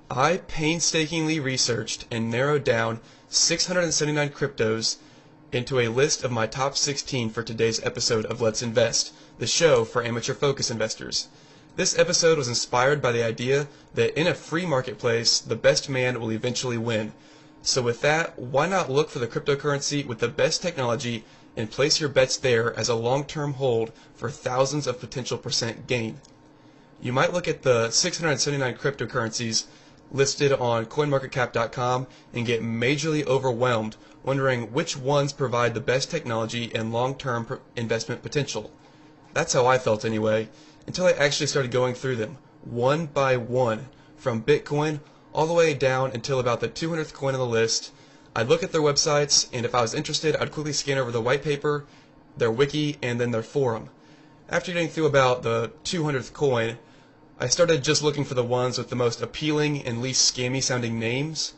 I painstakingly researched and narrowed down 679 cryptos into a list of my top 16 for today's episode of Let's Invest, the show for amateur focus investors. This episode was inspired by the idea that in a free marketplace, the best man will eventually win. So with that, why not look for the cryptocurrency with the best technology and place your bets there as a long-term hold for thousands of potential % gain? You might look at the 679 cryptocurrencies listed on coinmarketcap.com and get majorly overwhelmed, wondering which ones provide the best technology and long-term investment potential. That's how I felt anyway, until I actually started going through them, one by one, from Bitcoin all the way down until about the 200th coin on the list. I'd look at their websites, and if I was interested, I'd quickly scan over the white paper, their wiki, and then their forum. After getting through about the 200th coin, I started just looking for the ones with the most appealing and least scammy sounding names.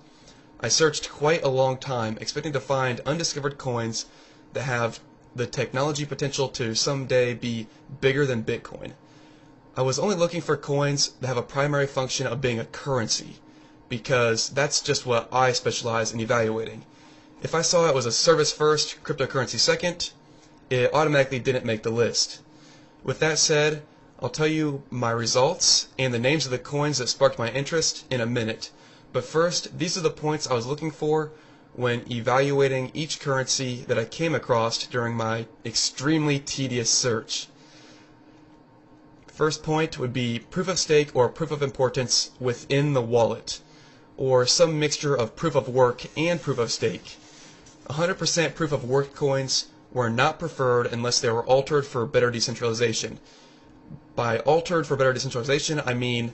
I searched quite a long time, expecting to find undiscovered coins that have the technology potential to someday be bigger than Bitcoin. I was only looking for coins that have a primary function of being a currency, because that's just what I specialize in evaluating. If I saw it was a service first, cryptocurrency second, it automatically didn't make the list. With that said, I'll tell you my results and the names of the coins that sparked my interest in a minute. But first, these are the points I was looking for when evaluating each currency that I came across during my extremely tedious search. First point would be proof of stake or proof of importance within the wallet, or some mixture of proof of work and proof of stake. 100% proof of work coins were not preferred unless they were altered for better decentralization. By altered for better decentralization, I mean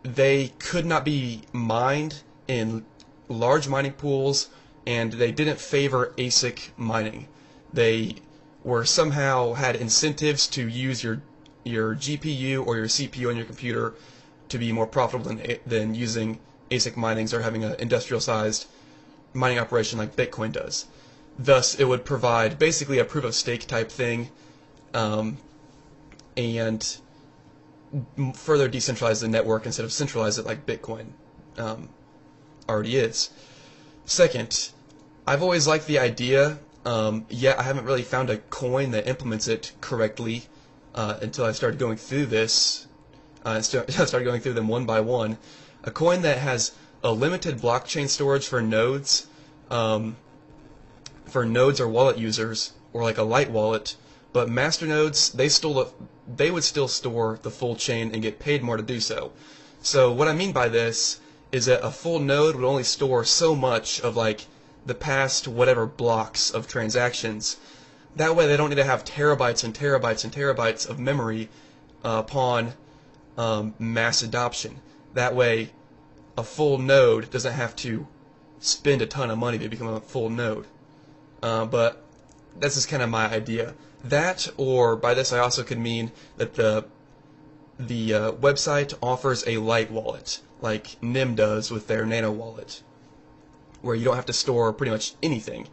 they could not be mined in large mining pools, and they didn't favor ASIC mining. They were somehow had incentives to use your GPU or your CPU on your computer to be more profitable than using ASIC minings or having an industrial-sized mining operation like Bitcoin does. Thus, it would provide basically a proof of stake type thing, and further decentralize the network instead of centralize it like Bitcoin already is. Second, I've always liked the idea, yet I haven't really found a coin that implements it correctly until I started going through this. I started going through them one by one. A coin that has a limited blockchain storage for nodes or wallet users, or like a light wallet, but masternodes, they would still store the full chain and get paid more to do so. So what I mean by this is that a full node would only store so much of like the past whatever blocks of transactions. That way they don't need to have terabytes and terabytes and terabytes of memory upon mass adoption. That way a full node doesn't have to spend a ton of money to become a full node. But this is kind of my idea. That, or by this I also could mean that the website offers a light wallet, like NIM does with their Nano wallet, where you don't have to store pretty much anything.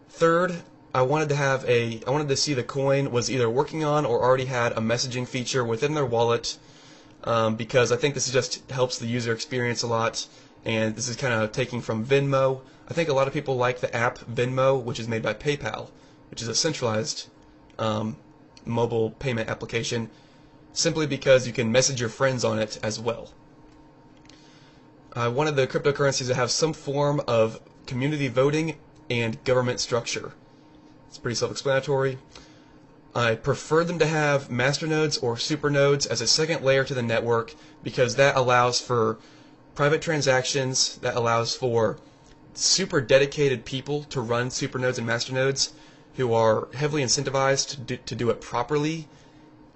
Third, I wanted to see the coin was either working on or already had a messaging feature within their wallet, because I think this just helps the user experience a lot, and this is kind of taking from Venmo. I think a lot of people like the app Venmo, which is made by PayPal, which is a centralized mobile payment application, simply because you can message your friends on it as well. I wanted the cryptocurrencies to have some form of community voting and government structure. It's pretty self-explanatory. I prefer them to have masternodes or supernodes as a second layer to the network, because that allows for private transactions, that allows for super dedicated people to run supernodes and masternodes who are heavily incentivized to do it properly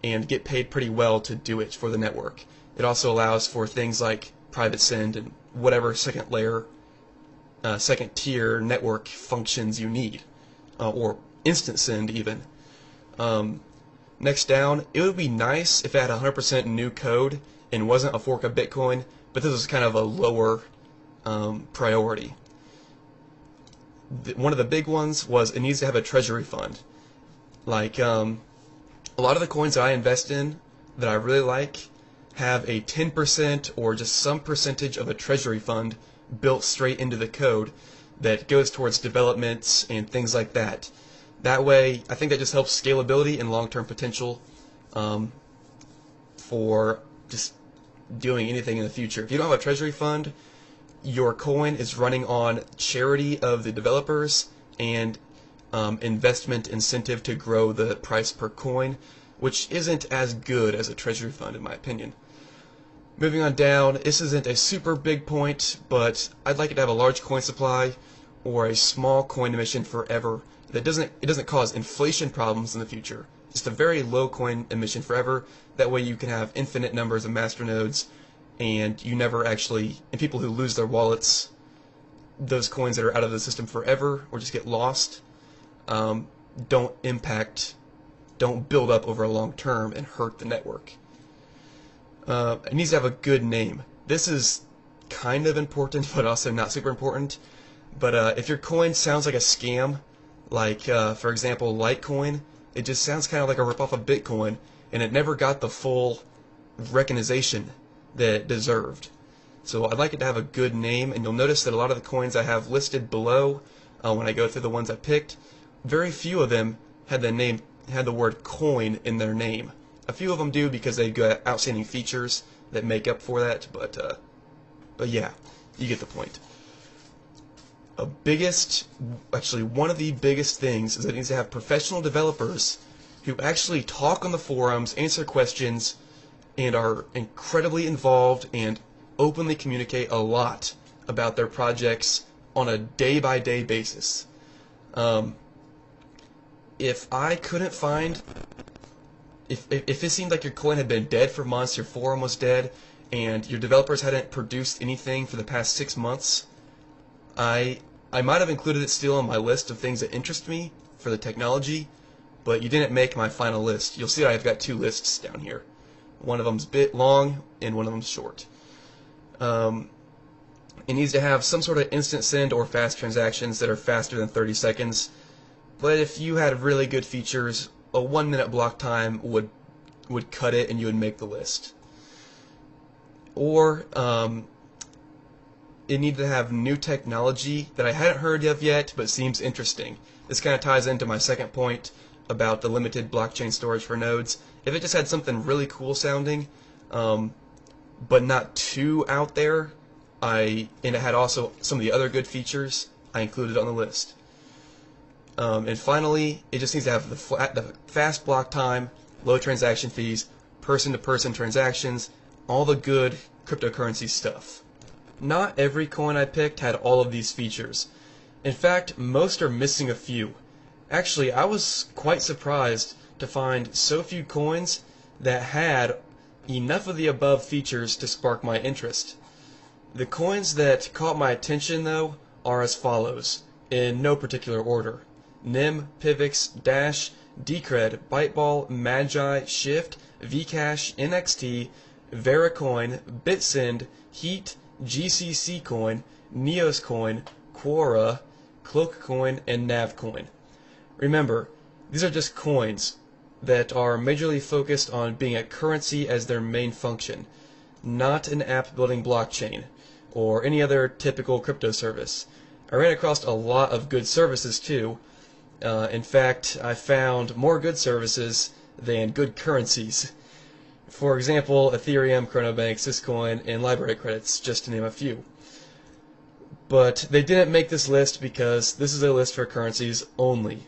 and get paid pretty well to do it for the network. It also allows for things like private send and whatever second layer, second tier network functions you need, or instant send even. Next down, it would be nice if it had 100% new code and wasn't a fork of Bitcoin, but this is kind of a lower priority. One of the big ones was it needs to have a treasury fund. Like a lot of the coins that I invest in that I really like have a 10% or just some percentage of a treasury fund built straight into the code that goes towards developments and things like that. That way, I think that just helps scalability and long-term potential for just doing anything in the future. If you don't have a treasury fund, your coin is running on charity of the developers and investment incentive to grow the price per coin, which isn't as good as a treasury fund in my opinion. Moving on down, this isn't a super big point, but I'd like it to have a large coin supply or a small coin emission forever. It doesn't cause inflation problems in the future. Just a very low coin emission forever. That way you can have infinite numbers of masternodes, and you never actually, and people who lose their wallets, those coins that are out of the system forever or just get lost, don't build up over a long term and hurt the network. It needs to have a good name. This is kind of important, but also not super important. But if your coin sounds like a scam, like for example Litecoin, it just sounds kind of like a ripoff of Bitcoin, and it never got the full recognition that it deserved. So I'd like it to have a good name, and you'll notice that a lot of the coins I have listed below, when I go through the ones I picked, very few of them had the word coin in their name. A few of them do because they've got outstanding features that make up for that, but yeah, you get the point. Actually one of the biggest things is that it needs to have professional developers who actually talk on the forums, answer questions, and are incredibly involved and openly communicate a lot about their projects on a day-by-day basis. If it seemed like your coin had been dead for months, your forum was dead, and your developers hadn't produced anything for the past 6 months, I might have included it still on my list of things that interest me for the technology, but you didn't make my final list. You'll see that I've got two lists down here. One of them's a bit long, and one of them's short. It needs to have some sort of instant send or fast transactions that are faster than 30 seconds. But if you had really good features, a 1-minute block time would cut it and you would make the list. Or it needed to have new technology that I hadn't heard of yet but seems interesting. This kind of ties into my second point about the limited blockchain storage for nodes. If it just had something really cool sounding, but not too out there, and it had also some of the other good features, I included on the list. And finally, it just needs to have the fast block time, low transaction fees, person-to-person transactions, all the good cryptocurrency stuff. Not every coin I picked had all of these features. In fact, most are missing a few. Actually, I was quite surprised to find so few coins that had enough of the above features to spark my interest. The coins that caught my attention, though, are as follows, in no particular order: NIM, PIVX, Dash, Decred, Byteball, Magi, Shift, Vcash, NXT, Vericoin, Bitsend, Heat, GCC Coin, Neos Coin, Quora, Cloakcoin, and Navcoin. Remember, these are just coins that are majorly focused on being a currency as their main function, not an app-building blockchain or any other typical crypto service. I ran across a lot of good services too. In fact, I found more good services than good currencies. For example, Ethereum, Chronobank, Syscoin, and library credits, just to name a few. But they didn't make this list because this is a list for currencies only.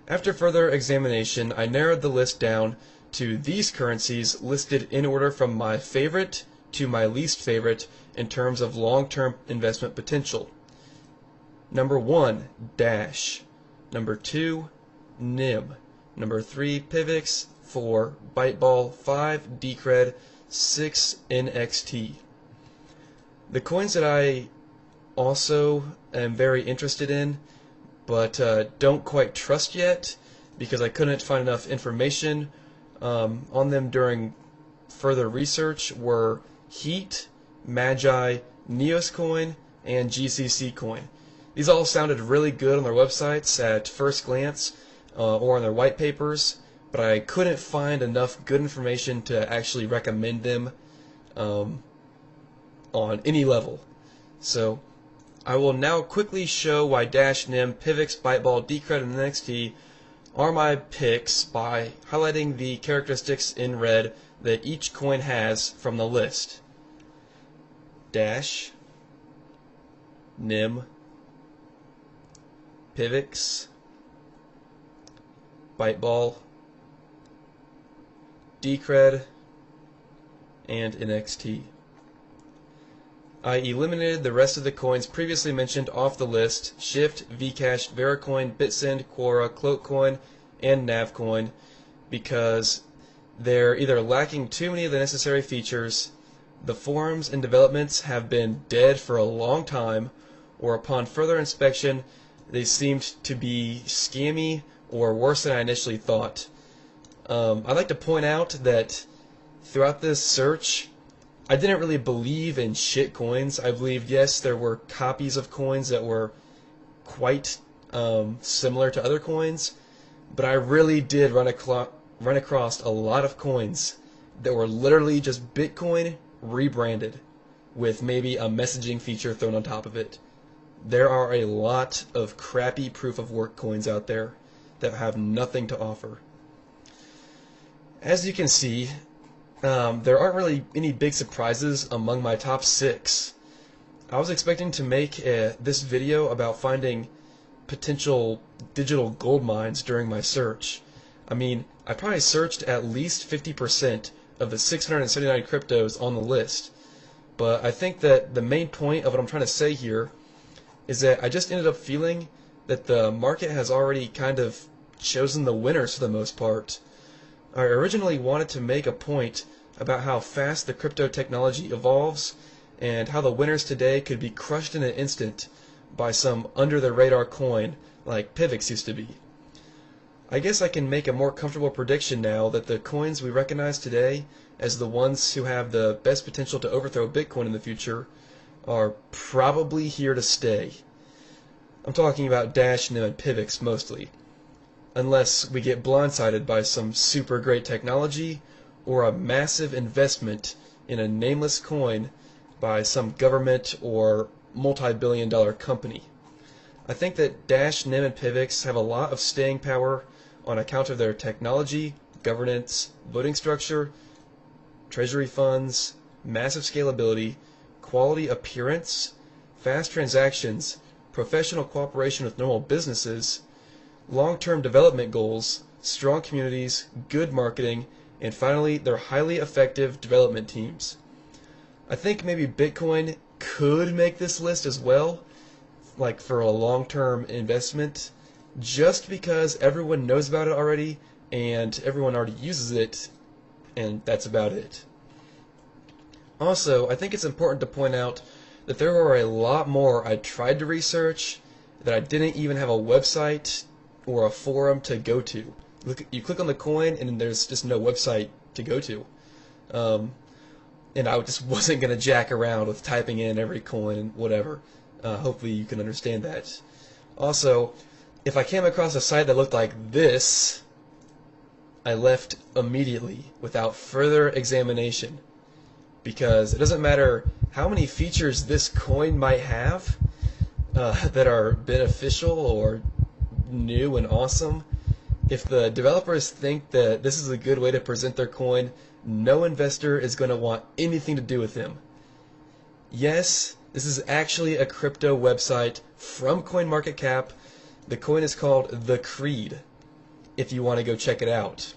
After further examination, I narrowed the list down to these currencies listed in order from my favorite to my least favorite in terms of long-term investment potential. Number 1, Dash. Number 2, NIM. Number 3, PIVX. 4, Byteball. 5, Decred. 6, NXT. The coins that I also am very interested in, but don't quite trust yet because I couldn't find enough information on them during further research, were Heat, Magi, Neos Coin, and GCC Coin. These all sounded really good on their websites at first glance or on their white papers, but I couldn't find enough good information to actually recommend them on any level. So I will now quickly show why Dash, NIM, Pivx, Byteball, Decred, and NXT are my picks by highlighting the characteristics in red that each coin has from the list. Dash, NIM, Pivx, Byteball, Decred, and NXT. I eliminated the rest of the coins previously mentioned off the list: Shift, Vcash, Veracoin, Bitsend, Quora, Cloakcoin, and Navcoin, because they're either lacking too many of the necessary features, the forums and developments have been dead for a long time, or upon further inspection they seemed to be scammy or worse than I initially thought. I'd like to point out that throughout this search, I didn't really believe in shit coins. I believed, yes, there were copies of coins that were quite similar to other coins, but I really did run across a lot of coins that were literally just Bitcoin rebranded with maybe a messaging feature thrown on top of it. There are a lot of crappy proof of work coins out there that have nothing to offer. As you can see, there aren't really any big surprises among my top 6. I was expecting to make this video about finding potential digital gold mines during my search. I mean, I probably searched at least 50% of the 679 cryptos on the list, but I think that the main point of what I'm trying to say here is that I just ended up feeling that the market has already kind of chosen the winners for the most part. I originally wanted to make a point about how fast the crypto technology evolves and how the winners today could be crushed in an instant by some under-the-radar coin like Pivx used to be. I guess I can make a more comfortable prediction now that the coins we recognize today as the ones who have the best potential to overthrow Bitcoin in the future are probably here to stay. I'm talking about Dash, NIM, and Pivx mostly, unless we get blindsided by some super great technology or a massive investment in a nameless coin by some government or multi-billion-dollar company. I think that Dash, NIM, and Pivx have a lot of staying power on account of their technology, governance, voting structure, treasury funds, massive scalability, quality appearance, fast transactions, professional cooperation with normal businesses, long-term development goals, strong communities, good marketing, and finally, their highly effective development teams. I think maybe Bitcoin could make this list as well, like for a long-term investment, just because everyone knows about it already and everyone already uses it, and that's about it. Also, I think it's important to point out that there were a lot more I tried to research that I didn't even have a website or a forum to go to. You click on the coin and there's just no website to go to. And I just wasn't going to jack around with typing in every coin and whatever. Hopefully you can understand that. Also, if I came across a site that looked like this, I left immediately without further examination, because it doesn't matter how many features this coin might have that are beneficial or new and awesome. If the developers think that this is a good way to present their coin, no investor is going to want anything to do with them. Yes, this is actually a crypto website from CoinMarketCap. The coin is called Thegccgroup, if you want to go check it out.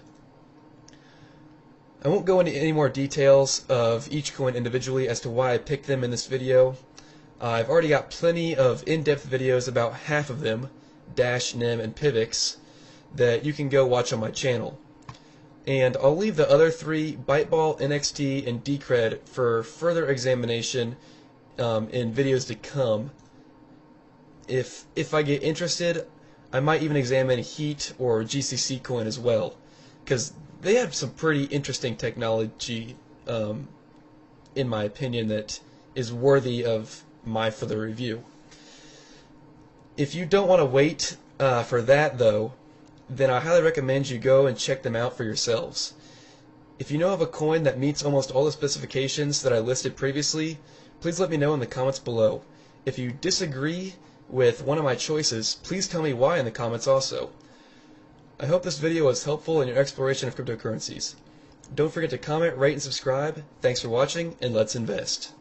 I won't go into any more details of each coin individually as to why I picked them in this video. I've already got plenty of in-depth videos about half of them, Dash, NIM, and Pivx, that you can go watch on my channel. And I'll leave the other 3, Byteball, NXT, and Decred, for further examination in videos to come. If I get interested, I might even examine Heat or GCC coin as well, because they have some pretty interesting technology, in my opinion, that is worthy of my further review. If you don't want to wait for that, though, then I highly recommend you go and check them out for yourselves. If you know of a coin that meets almost all the specifications that I listed previously, please let me know in the comments below. If you disagree with one of my choices, please tell me why in the comments also. I hope this video was helpful in your exploration of cryptocurrencies. Don't forget to comment, rate, and subscribe. Thanks for watching, and let's invest.